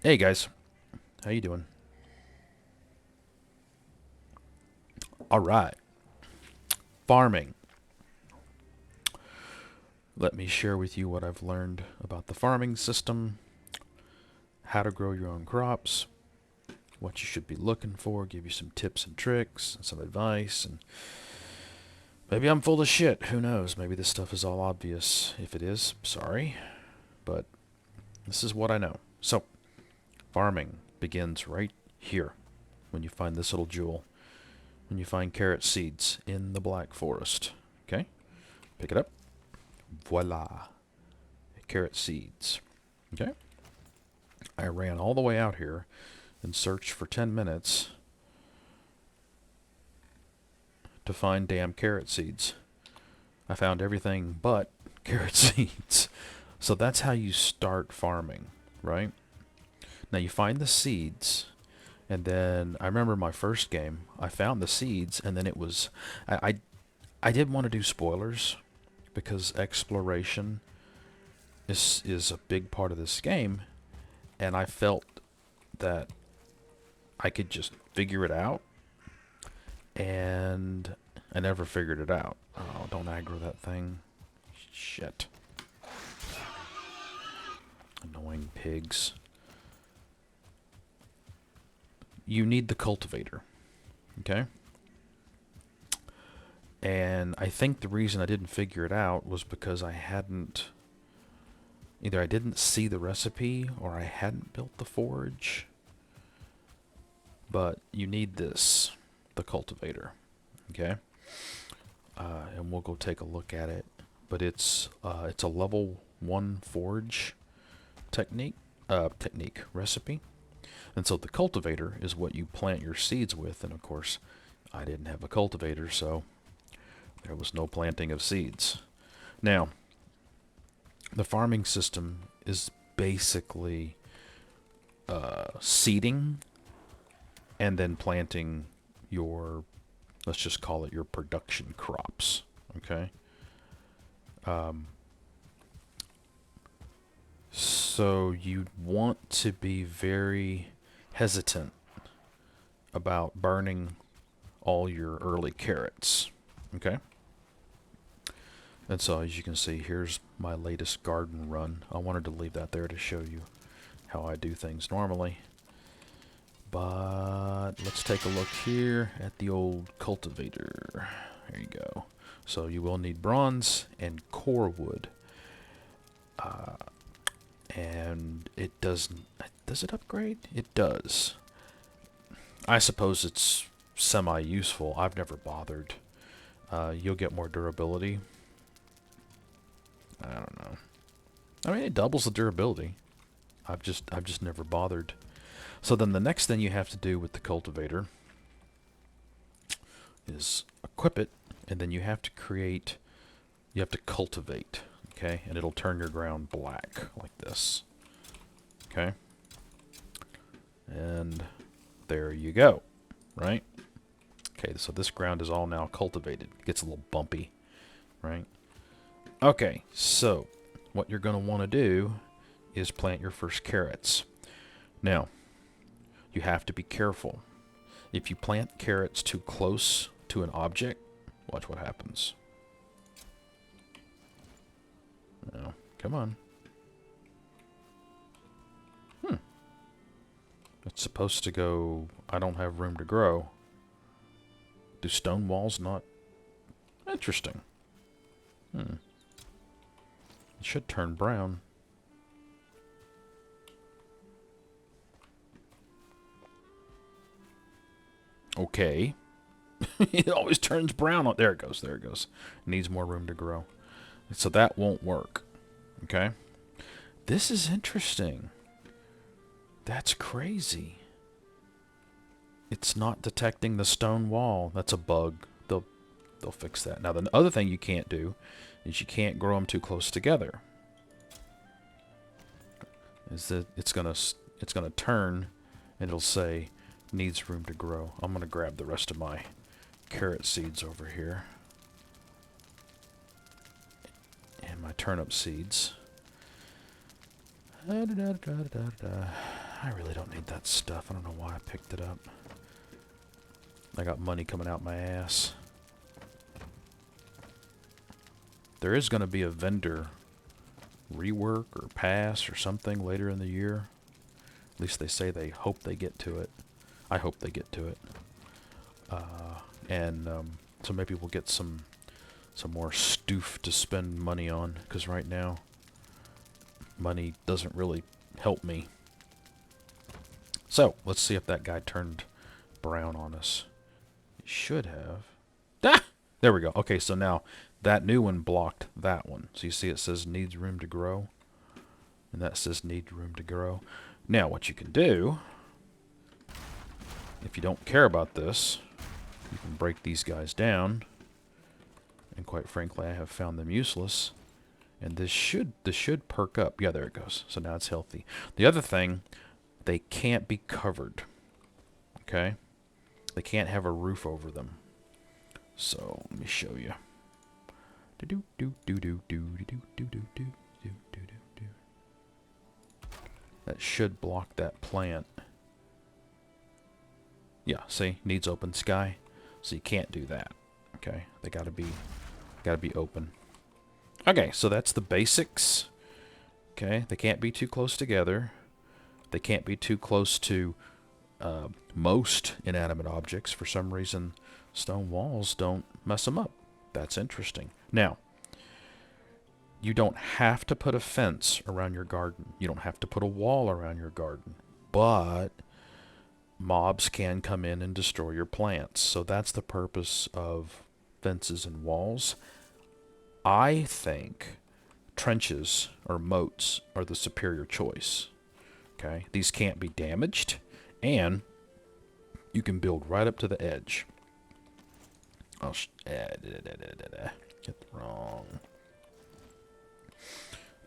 Hey guys, how you doing? All right, farming. Let me share with you what I've learned about the farming system, how to grow your own crops, what you should be looking for, give you some tips and tricks, and some advice, and maybe I'm full of shit. Who knows? Maybe this stuff is all obvious. If it is, sorry, but this is what I know. So, farming begins right here when you find this little jewel. When you find carrot seeds in the Black Forest. Okay? Pick it up. Voila. Carrot seeds. Okay? I ran all the way out here and searched for 10 minutes to find damn carrot seeds. I found everything but carrot seeds. So that's how you start farming, right? Now you find the seeds, and then I remember my first game, I found the seeds, and then it was, I didn't want to do spoilers because exploration is a big part of this game, and I felt that I could just figure it out, and I never figured it out. Oh, don't aggro that thing. Shit. Annoying pigs. You need the cultivator, okay? And I think the reason I didn't figure it out was because either I didn't see the recipe or I hadn't built the forge. But you need this, the cultivator, okay? And we'll go take a look at it. But it's a level 1 forge technique recipe. And so the cultivator is what you plant your seeds with, and of course I didn't have a cultivator, so there was no planting of seeds. Now, the farming system is basically seeding and then planting your, let's just call it your production crops, okay? So you want to be very hesitant about burning all your early carrots, okay? And so as you can see, here's my latest garden run. I wanted to leave that there to show you how I do things normally. But let's take a look here at the old cultivator. There you go. So you will need bronze and core wood. And it does it upgrade? It does. I suppose it's semi-useful. I've never bothered. You'll get more durability. I don't know. I mean, it doubles the durability. I've just never bothered. So then the next thing you have to do with the cultivator is equip it, and then you have to cultivate, okay? And it'll turn your ground black like this, okay? And there you go, right? Okay, so this ground is all now cultivated. It gets a little bumpy, right? Okay, so what you're going to want to do is plant your first carrots. Now, you have to be careful. If you plant carrots too close to an object, watch what happens. No, come on. It's supposed to go, I don't have room to grow. Do stone walls not? Interesting. It should turn brown. Okay. It always turns brown. There it goes. There it goes. Needs more room to grow. So that won't work. Okay. This is interesting. That's crazy. It's not detecting the stone wall. That's a bug. They'll fix that. Now the other thing you can't do is you can't grow them too close together. Is that it's gonna turn and it'll say needs room to grow. I'm gonna grab the rest of my carrot seeds over here and my turnip seeds. I really don't need that stuff. I don't know why I picked it up. I got money coming out my ass. There is going to be a vendor rework or pass or something later in the year. At least they say they hope they get to it. I hope they get to it. So maybe we'll get some more stoof to spend money on, because right now money doesn't really help me. So let's see if that guy turned brown on us. He should have. Ah! There we go. Okay, so now that new one blocked that one. So you see it says needs room to grow, and that says need room to grow. Now what you can do, if you don't care about this, you can break these guys down. And quite frankly, I have found them useless. And this should perk up. Yeah, there it goes. So now it's healthy. The other thing, they can't be covered. Okay? They can't have a roof over them. So let me show you. That should block that plant. Yeah, see, needs open sky. So you can't do that. Okay, they gotta be open. Okay, so that's the basics. Okay, they can't be too close together. They can't be too close to most inanimate objects. For some reason, stone walls don't mess them up. That's interesting. Now, you don't have to put a fence around your garden. You don't have to put a wall around your garden. But mobs can come in and destroy your plants. So that's the purpose of fences and walls. I think trenches or moats are the superior choice. Okay, these can't be damaged, and you can build right up to the edge. Oh, get it wrong.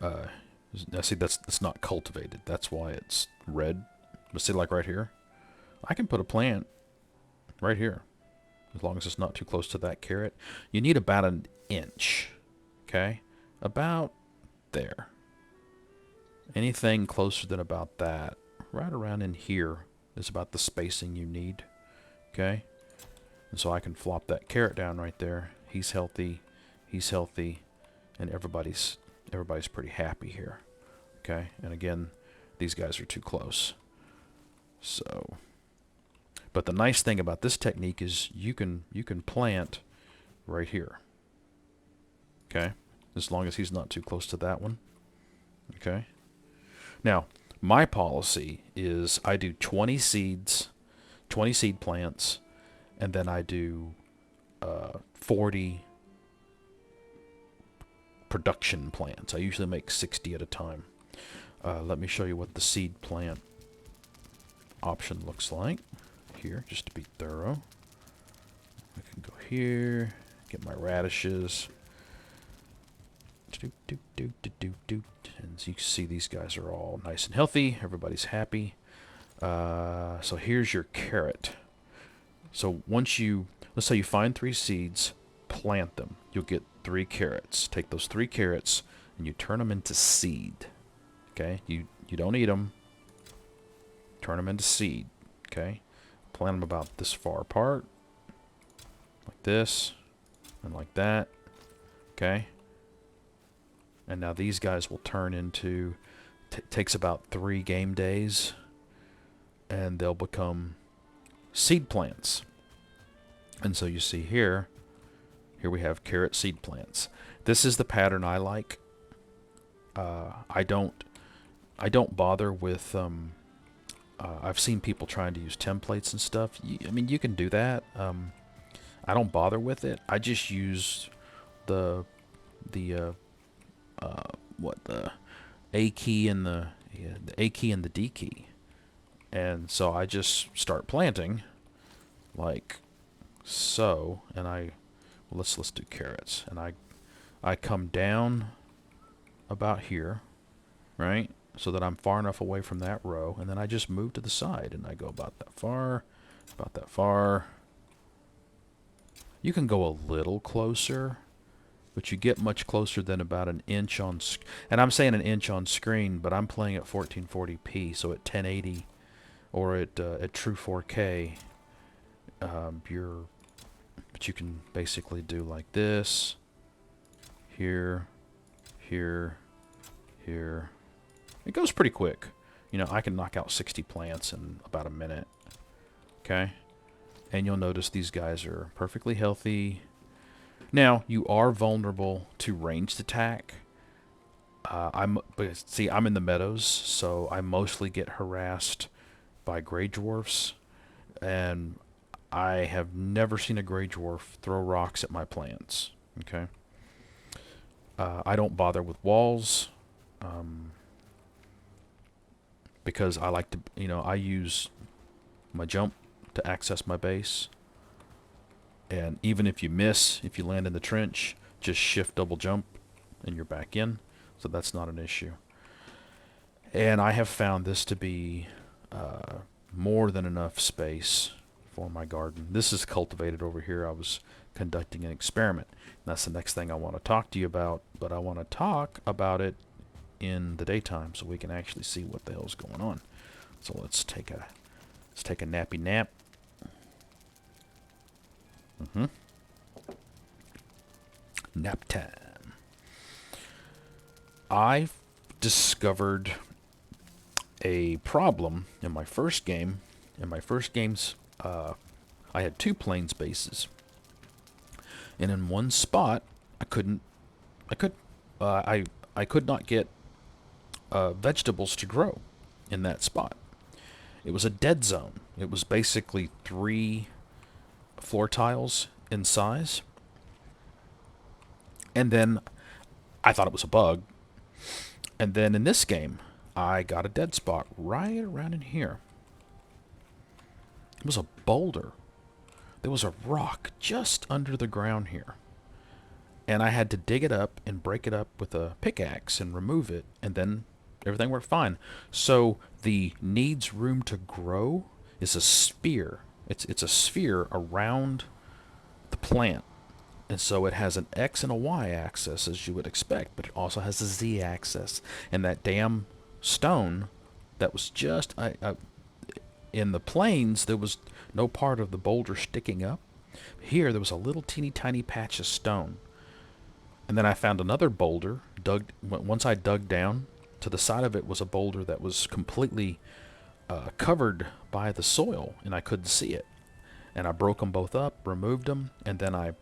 Now see, that's not cultivated. That's why it's red. But see, like right here, I can put a plant right here, as long as it's not too close to that carrot. You need about an inch. Okay, about there. Anything closer than about that, right around in here, is about the spacing you need. Okay, and so I can flop that carrot down right there. He's healthy, and everybody's pretty happy here. Okay, and again, these guys are too close. So, but the nice thing about this technique is you can plant right here. Okay, as long as he's not too close to that one. Okay. Now, my policy is I do 20 seeds, 20 seed plants, and then I do 40 production plants. I usually make 60 at a time. Let me show you what the seed plant option looks like here, just to be thorough. I can go here, get my radishes. And as you can see, these guys are all nice and healthy. Everybody's happy. So here's your carrot. So once let's say you find 3 seeds, plant them. You'll get 3 carrots. Take those 3 carrots and you turn them into seed. Okay? You don't eat them. Turn them into seed. Okay? Plant them about this far apart. Like this. And like that. Okay? And now these guys will turn into, takes about 3 game days, and they'll become seed plants. And so you see here we have carrot seed plants. This is the pattern I like. I don't bother with, I've seen people trying to use templates and stuff. I mean, you can do that. I don't bother with it. I just use the A key and the A key and the D key, and so I just start planting like so, and let's do carrots, and I come down about here, right, so that I'm far enough away from that row, and then I just move to the side, and I go about that far. You can go a little closer, but you get much closer than about an inch on, and I'm saying an inch on screen, but I'm playing at 1440p, so at 1080 or at true 4K, but you can basically do like this, here, here, here. It goes pretty quick. You know, I can knock out 60 plants in about a minute. Okay? And you'll notice these guys are perfectly healthy. Now, you are vulnerable to ranged attack. But see, I'm in the meadows, so I mostly get harassed by gray dwarfs, and I have never seen a gray dwarf throw rocks at my plants. Okay? I don't bother with walls, because I like to, you know, I use my jump to access my base. And even if you miss, if you land in the trench, just shift double jump and you're back in. So that's not an issue. And I have found this to be more than enough space for my garden. This is cultivated over here. I was conducting an experiment. That's the next thing I want to talk to you about, but I want to talk about it in the daytime so we can actually see what the hell's going on. So let's take a nappy nap. Nap time. I've discovered a problem in my first game. In my first games, I had 2 plains bases, and in one spot, I could not get vegetables to grow in that spot. It was a dead zone. It was basically 3 floor tiles in size. And then I thought it was a bug. And then in this game, I got a dead spot right around in here. It was a boulder. There was a rock just under the ground here. And I had to dig it up and break it up with a pickaxe and remove it. And then everything worked fine. So the needs room to grow is a sphere. It's a sphere around the plant. And so it has an X and a Y axis, as you would expect, but it also has a Z axis. And that damn stone that was just... in the plains, there was no part of the boulder sticking up. Here, there was a little teeny tiny patch of stone. And then I found another boulder. Once I dug down, to the side of it was a boulder that was completely covered by the soil, and I couldn't see it. And I broke them both up, removed them, and then I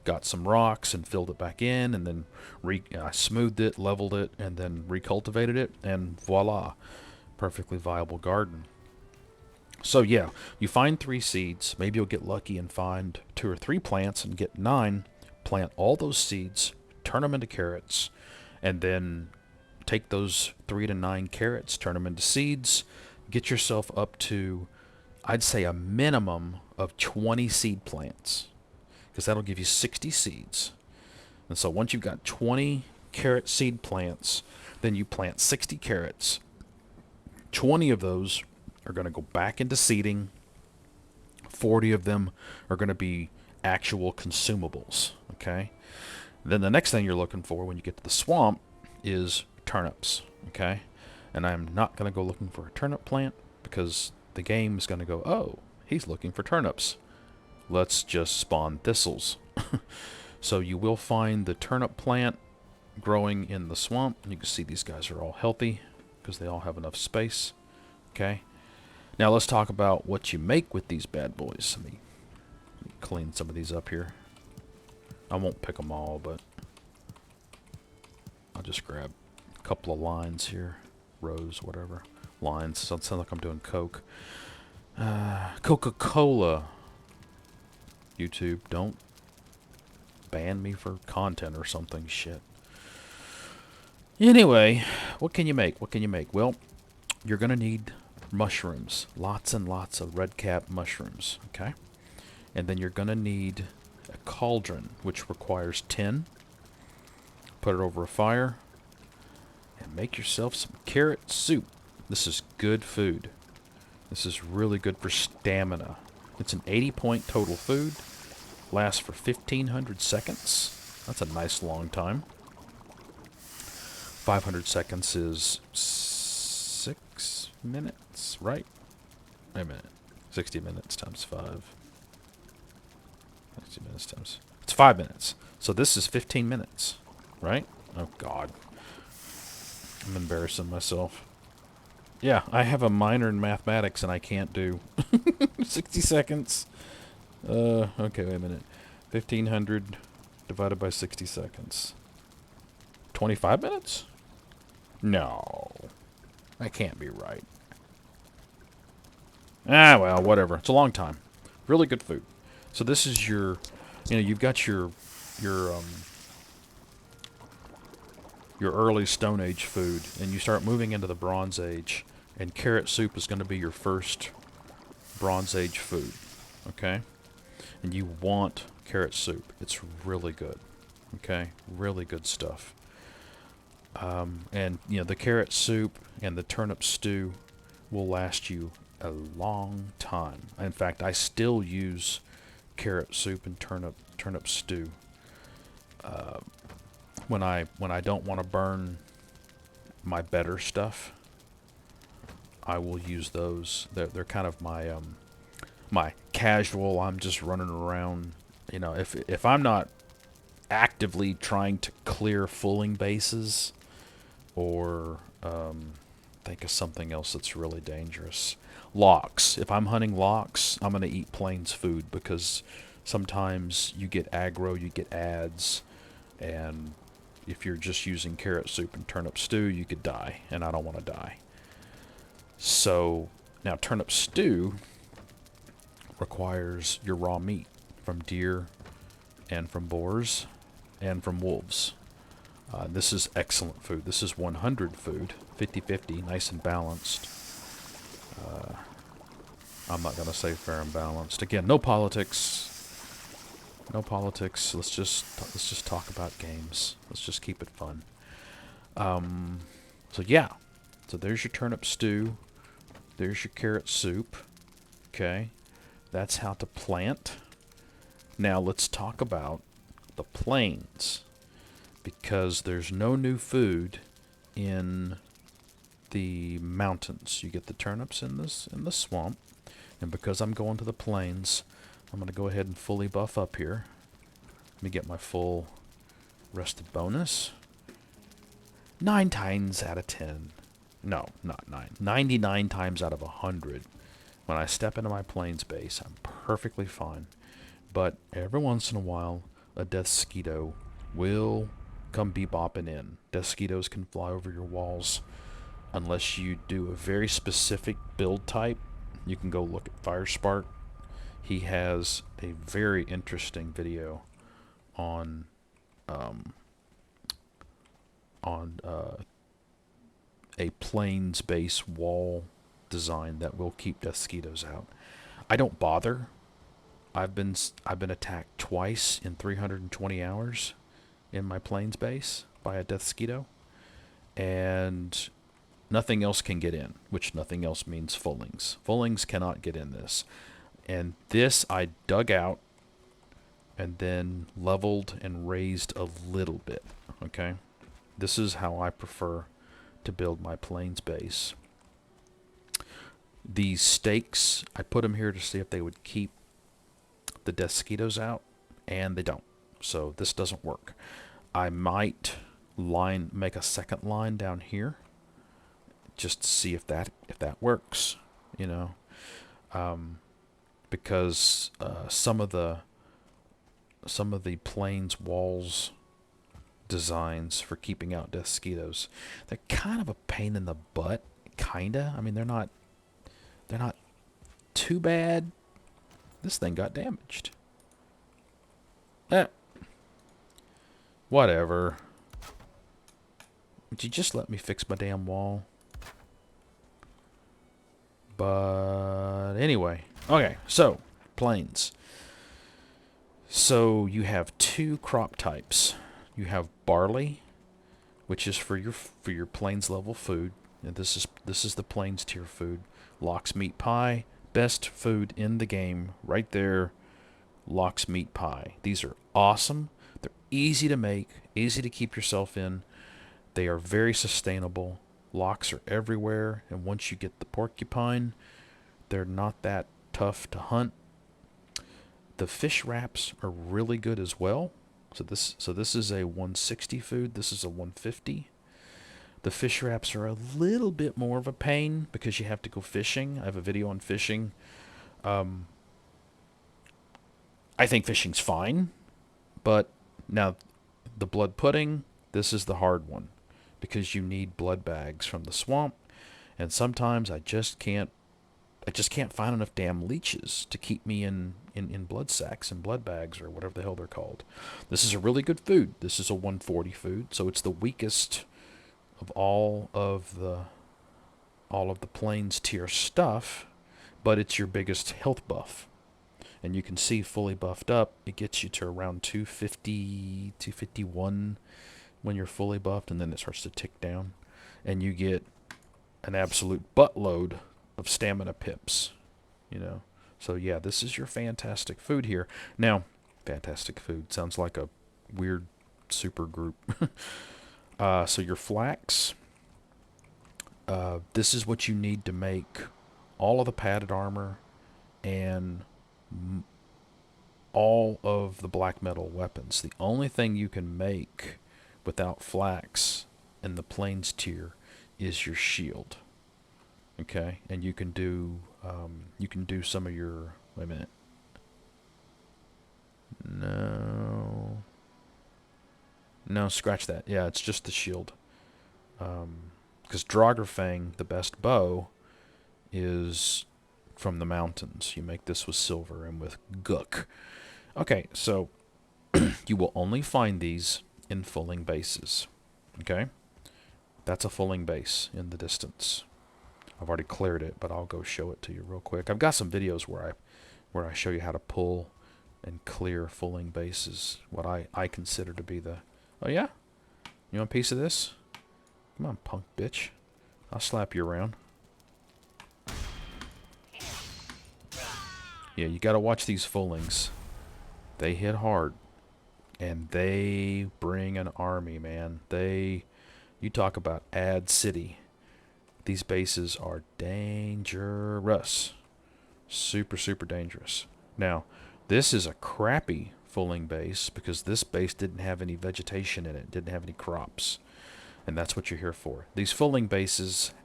got some rocks and filled it back in, and then I smoothed it, leveled it, and then recultivated it, and voila, perfectly viable garden. So yeah, you find 3 seeds. Maybe you'll get lucky and find 2 or 3 plants and get 9. Plant all those seeds, turn them into carrots, and then take those 3 to 9 carrots, turn them into seeds, get yourself up to, I'd say, a minimum of 20 seed plants, because that'll give you 60 seeds. And so once you've got 20 carrot seed plants, then you plant 60 carrots. 20 of those are going to go back into seeding. 40 of them are going to be actual consumables. Okay? Then the next thing you're looking for when you get to the swamp is turnips. Okay? And I'm not going to go looking for a turnip plant, because the game is going to go, oh, he's looking for turnips. Let's just spawn thistles. So you will find the turnip plant growing in the swamp. You can see these guys are all healthy because they all have enough space. Okay? Now let's talk about what you make with these bad boys. Let me clean some of these up here. I won't pick them all, but I'll just grab a couple of lines here. Rows, whatever. Lines. Sounds like I'm doing Coke. Coca-Cola. YouTube, don't ban me for content or something. Shit. Anyway, what can you make? What can you make? Well, you're going to need mushrooms. Lots and lots of red cap mushrooms. Okay? And then you're going to need a cauldron, which requires tin. Put it over a fire. And make yourself some carrot soup. This is good food. This is really good for stamina. It's an 80-point total food. Lasts for 1,500 seconds. That's a nice long time. 500 seconds is 6 minutes, right? Wait a minute. 60 minutes times 5. 60 minutes times... It's 5 minutes. So this is 15 minutes, right? Oh, God. I'm embarrassing myself. Yeah, I have a minor in mathematics and I can't do 60 seconds. Okay, wait a minute. 1,500 divided by 60 seconds. 25 minutes? No. That can't be right. Ah, well, whatever. It's a long time. Really good food. So this is your, you've got your early Stone Age food, and you start moving into the Bronze Age, and carrot soup is going to be your first Bronze Age food, okay? And you want carrot soup. It's really good, okay? Really good stuff. And, the carrot soup and the turnip stew will last you a long time. In fact, I still use carrot soup and turnip stew when I don't want to burn my better stuff. I will use those. They're kind of my my casual. I'm just running around. If I'm not actively trying to clear fulling bases, or think of something else that's really dangerous. Lox. If I'm hunting lox, I'm going to eat plains food, because sometimes you get aggro, you get ads, and if you're just using carrot soup and turnip stew, you could die, and I don't want to die. So, now turnip stew requires your raw meat from deer and from boars and from wolves. This is excellent food. This is 100 food, 50-50, nice and balanced. I'm not going to say fair and balanced. Again, no politics. No politics. Let's just talk about games. Let's just keep it fun. So yeah. So there's your turnip stew. There's your carrot soup. Okay. That's how to plant. Now let's talk about the plains, because there's no new food in the mountains. You get the turnips in the swamp, and because I'm going to the plains, I'm going to go ahead and fully buff up here. Let me get my full rested bonus. 9 times out of 10. No, not 9. 99 times out of 100. When I step into my plains base, I'm perfectly fine. But every once in a while, a death skeeto will come bebopping in. Death skeetos can fly over your walls unless you do a very specific build type. You can go look at Firespark. He has a very interesting video on a plains base wall design that will keep death skeetos out. I don't bother. I've been attacked twice in 320 hours in my plains base by a death skeeto, and nothing else can get in, which nothing else means fullings. Fullings cannot get in this. And this I dug out and then leveled and raised a little bit, okay? This is how I prefer to build my plains base. These stakes, I put them here to see if they would keep the death skeetos out, and they don't. So this doesn't work. I might make a second line down here just to see if that works, because some of the plains walls designs for keeping out death skeetos, they're kind of a pain in the butt. Kinda. I mean, they're not too bad. This thing got damaged. Whatever. Would you just let me fix my damn wall? But anyway. Okay, so plains. So you have 2 crop types. You have barley, which is for your plains level food. And this is the plains tier food. Lox meat pie, best food in the game, right there. Lox meat pie. These are awesome. They're easy to make, easy to keep yourself in. They are very sustainable. Locks are everywhere, and once you get the porcupine, they're not that tough to hunt. The fish wraps are really good as well. So this is a 160 food. This is a 150. The fish wraps are a little bit more of a pain because you have to go fishing. I have a video on fishing. Um, I think fishing's fine, but now the blood pudding, this is the hard one because you need blood bags from the swamp, and sometimes I just can't find enough damn leeches to keep me in blood sacks and blood bags or whatever the hell they're called. This is a really good food. This is a 140 food, so it's the weakest of all of the plains tier stuff, but it's your biggest health buff. And you can see fully buffed up, it gets you to around 250, 251 when you're fully buffed, and then it starts to tick down. And you get an absolute buttload of stamina pips, you know. So yeah, this is your fantastic food here. Now, fantastic food sounds like a weird super group. So your flax, this is what you need to make all of the padded armor and all of the black metal weapons. The only thing you can make without flax in the plains tier is your shield. Okay, and you can do some of your, wait a minute. No, scratch that. Yeah, it's just the shield. Because Draugr, the best bow, is from the mountains. You make this with silver and with gook. Okay, so you will only find these in fulling bases. Okay? That's a fulling base in the distance. I've already cleared it, but I'll go show it to you real quick. I've got some videos where I show you how to pull and clear fulling bases. What I consider to be the... Oh yeah? You want a piece of this? Come on, punk bitch. I'll slap you around. Yeah, you gotta watch these fullings. They hit hard. And they bring an army, man. You talk about ad city. These bases are dangerous. Super, super dangerous. Now, this is a crappy fulling base because this base didn't have any vegetation in it, didn't have any crops. And that's what you're here for. These fulling bases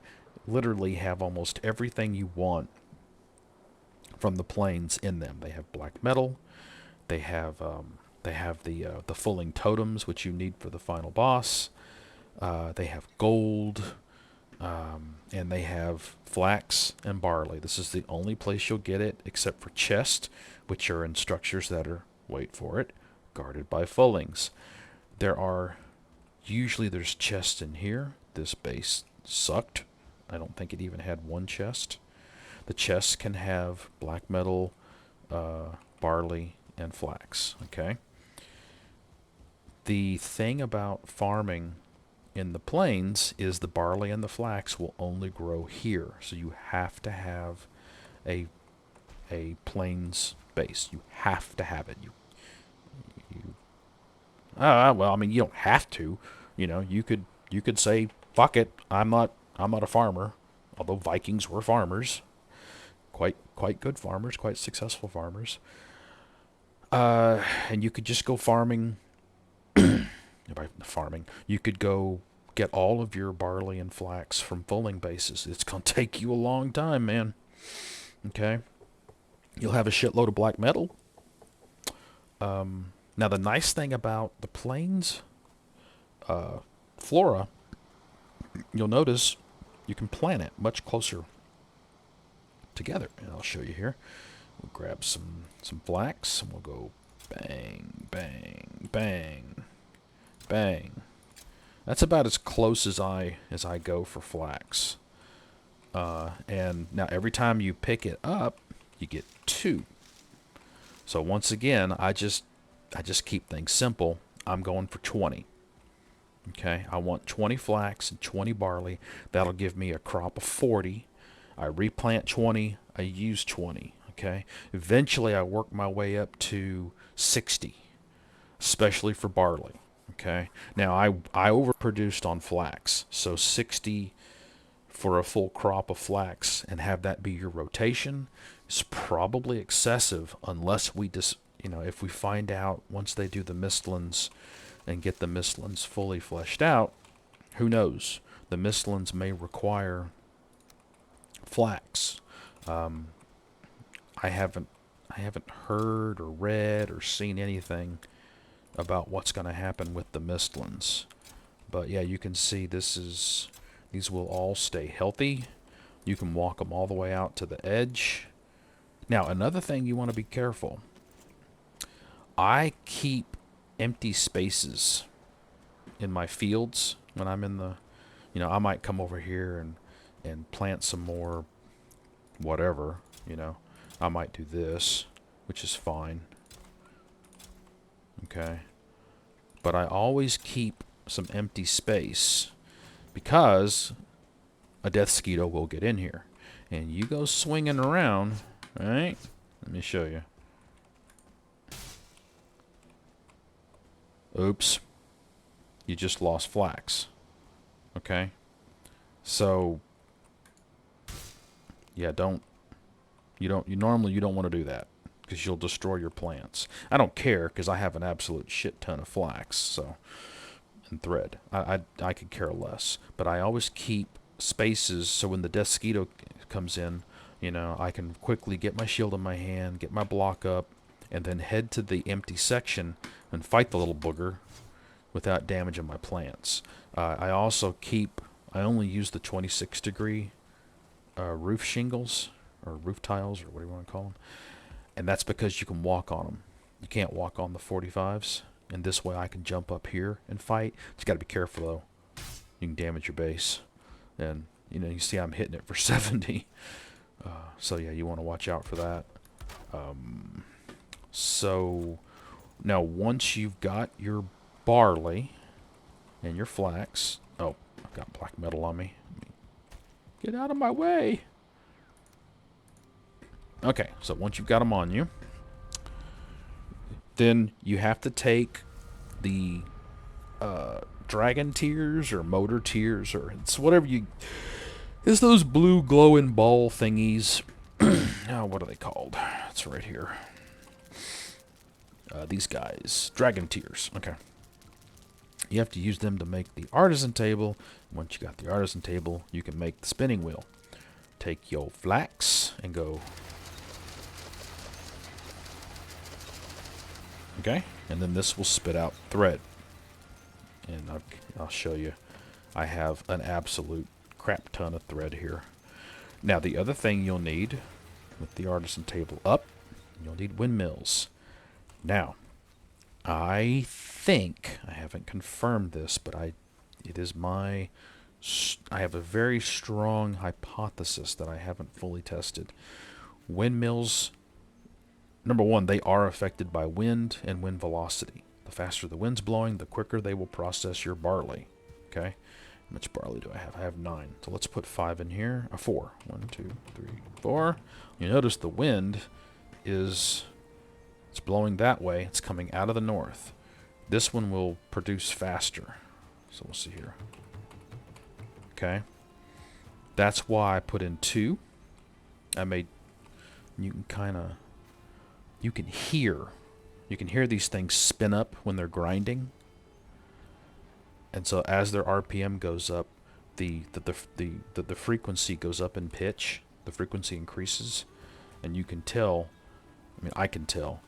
literally have almost everything you want from the plains in them. They have black metal. They have the fulling totems, which you need for the final boss. They have gold. And they have flax and barley. This is the only place you'll get it, except for chests, which are in structures that are, wait for it, guarded by fullings. Usually there's chests in here. This base sucked. I don't think it even had one chest. The chests can have black metal, barley, and flax. Okay. The thing about farming in the plains is the barley and the flax will only grow here. So you have to have a plains base. You have to have it. Well, I mean, you don't have to. You know, you could say, fuck it, I'm not a farmer. Although Vikings were farmers. Quite good farmers, quite successful farmers. And you could just go farming. You could go get all of your barley and flax from fulling bases. It's going to take you a long time, man. Okay? You'll have a shitload of black metal. Now, the nice thing about the plains flora, you'll notice you can plant it much closer together. And I'll show you here. We'll grab some flax, and we'll go bang, bang, bang, bang. That's about as close as I go for flax. And now every time you pick it up, you get 2. So once again, I just keep things simple. I'm going for 20. Okay, I want 20 flax and 20 barley. That'll give me a crop of 40. I replant 20. I use 20. Okay, eventually I work my way up to 60. especially for barley. Okay. Now I overproduced on flax, so 60 for a full crop of flax and have that be your rotation is probably excessive unless we just, if we find out once they do the mistlands and get the mistlands fully fleshed out, who knows? The mistlands may require flax. I haven't heard or read or seen anything about what's going to happen with the mistlands. But yeah, you can see these will all stay healthy. You can walk them all the way out to the edge. Now, another thing you want to be careful. I keep empty spaces in my fields when I'm in the, I might come over here and plant some more whatever, I might do this, which is fine. Okay. But I always keep some empty space because a death mosquito will get in here. And you go swinging around, right? Let me show you. Oops. You just lost flax. Okay? So, yeah, normally you don't want to do that because you'll destroy your plants. I don't care because I have an absolute shit ton of flax, so, and thread. I could care less. But I always keep spaces so when the death mosquito comes in, I can quickly get my shield in my hand, get my block up, and then head to the empty section and fight the little booger without damaging my plants. I only use the 26 degree roof shingles or roof tiles or what do you want to call them, and that's because you can walk on them. You can't walk on the 45s, and this way I can jump up here and fight. Just got to be careful though. You can damage your base, and you see I'm hitting it for 70. So yeah, you want to watch out for that. So now once you've got your barley and your flax, oh, I've got black metal on me. Get out of my way. Okay, so once you've got them on you, then you have to take the dragon tears or motor tears, or it's whatever it's those blue glowing ball thingies. Oh, what are they called? It's right here. These guys, dragon tears. Okay. You have to use them to make the artisan table. Once you got the artisan table, you can make the spinning wheel. Take your flax and go. Okay, and then this will spit out thread. And I'll show you. I have an absolute crap ton of thread here. Now, the other thing you'll need with the artisan table up, you'll need windmills. Now, I think, I haven't confirmed this, but I have a very strong hypothesis that I haven't fully tested. Windmills, number one, they are affected by wind and wind velocity. The faster the wind's blowing, the quicker they will process your barley. Okay? How much barley do I have? I have 9. So let's put 5 in here. 4. 1, 2, 3, 4. You notice the wind it's blowing that way. It's coming out of the north. This one will produce faster. So we'll see here. Okay. That's why I put in 2. You can hear these things spin up when they're grinding. And so as their RPM goes up, the frequency goes up in pitch. The frequency increases, and you can tell, I can tell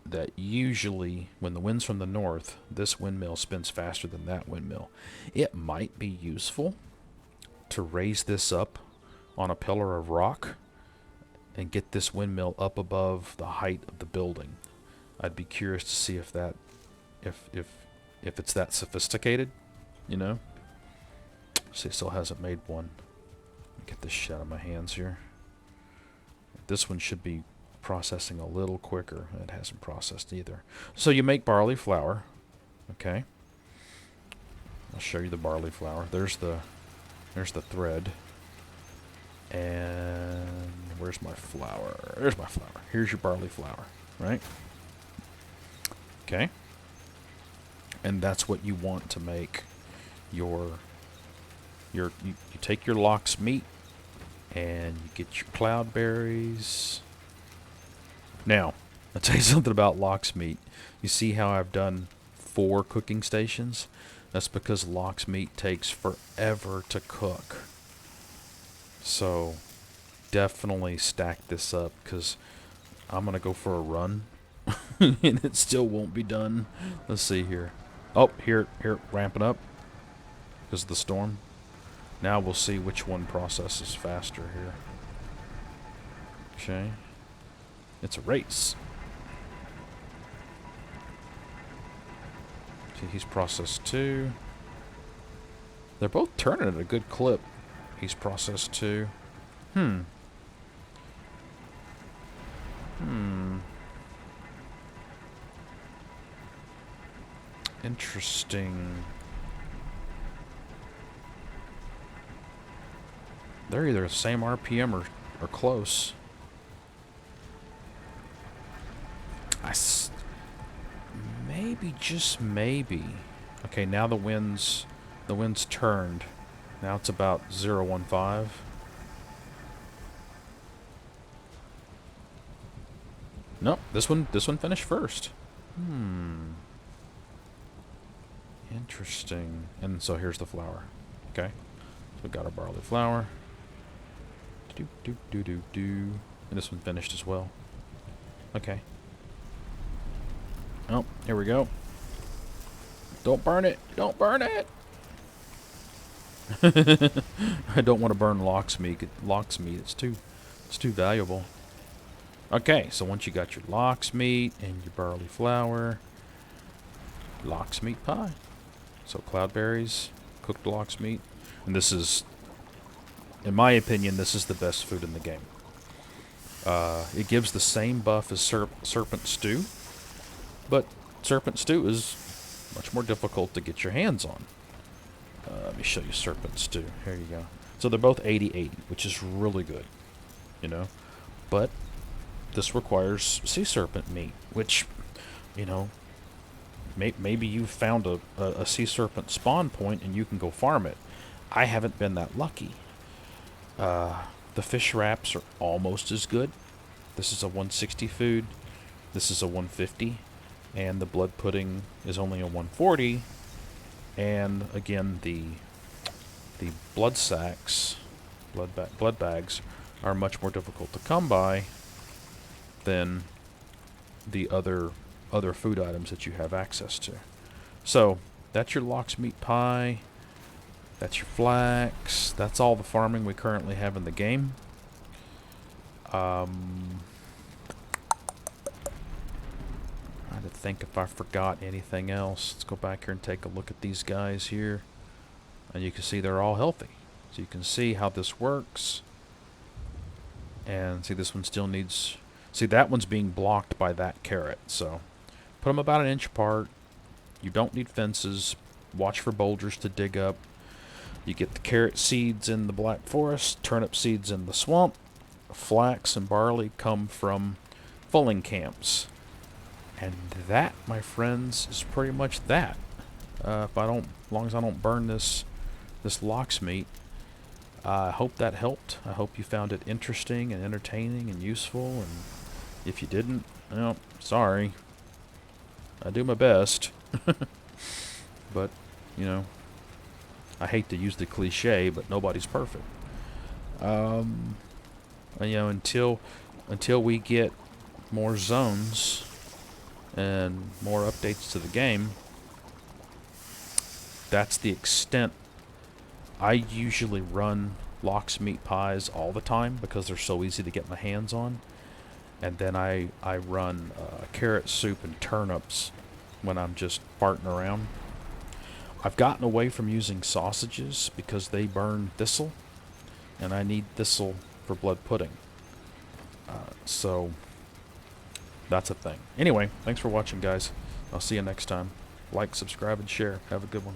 that usually when the wind's from the north, this windmill spins faster than that windmill. It might be useful to raise this up on a pillar of rock and get this windmill up above the height of the building. I'd be curious to see if it's that sophisticated, See, it still hasn't made one. Get this shit out of my hands here. This one should be processing a little quicker. It hasn't processed either. So you make barley flour. Okay. I'll show you the barley flour. There's the thread. And where's my flour? There's my flour. Here's your barley flour, right? Okay. Okay. And that's what you want to make you take your lox meat and you get your cloudberries. Now, I'll tell you something about lox meat. You see how I've done 4 cooking stations? That's because lox meat takes forever to cook. So definitely stack this up, because I'm going to go for a run and it still won't be done. Let's see here. Oh, here, ramping up because of the storm. Now we'll see which one processes faster here. Okay. It's a race. See, he's processed 2. They're both turning at a good clip. He's processed 2. Interesting. They're either the same RPM or close. Maybe, just maybe. Okay, now the wind's turned. Now it's about 0.15. Nope, this one finished first. Interesting. And so here's the flour. Okay. So we got our barley flour. And this one finished as well. Okay. Oh, here we go. Don't burn it. Don't burn it. I don't want to burn lox meat. It's too valuable. Okay, so once you got your lox meat and your barley flour, lox meat pie. So cloudberries, cooked lox meat, and this is, in my opinion, this is the best food in the game. It gives the same buff as serpent stew, but serpent stew is much more difficult to get your hands on. Let me show you serpent stew. Here you go. So they're both 80/80, which is really good, you know. But this requires sea serpent meat, which, you know, maybe you found a sea serpent spawn point and you can go farm it. I haven't been that lucky. The fish wraps are almost as good. This is a 160 food. This is a 150. And the blood pudding is only a 140. And again, the blood sacks, blood bags, are much more difficult to come by than the other food items that you have access to. So that's your lox meat pie. That's your flax. That's all the farming we currently have in the game. I had to think if I forgot anything else. Let's go back here and take a look at these guys here. And you can see they're all healthy. So you can see how this works. And see, this one still needs... See, that one's being blocked by that carrot. So put them about an inch apart. You don't need fences. Watch for boulders to dig up. You get the carrot seeds in the black forest, turnip seeds in the swamp. Flax and barley come from fulling camps. And that, my friends, is pretty much that. As long as I don't burn this lox meat. I hope that helped. I hope you found it interesting and entertaining and useful. And if you didn't, well, sorry. I do my best. But, you know, I hate to use the cliche, but nobody's perfect. And, you know, until we get more zones and more updates to the game, that's the extent. I usually run lox meat pies all the time because they're so easy to get my hands on. And then I run carrot soup and turnips when I'm just farting around. I've gotten away from using sausages because they burn thistle, and I need thistle for blood pudding. So that's a thing. Anyway, thanks for watching, guys. I'll see you next time. Like, subscribe, and share. Have a good one.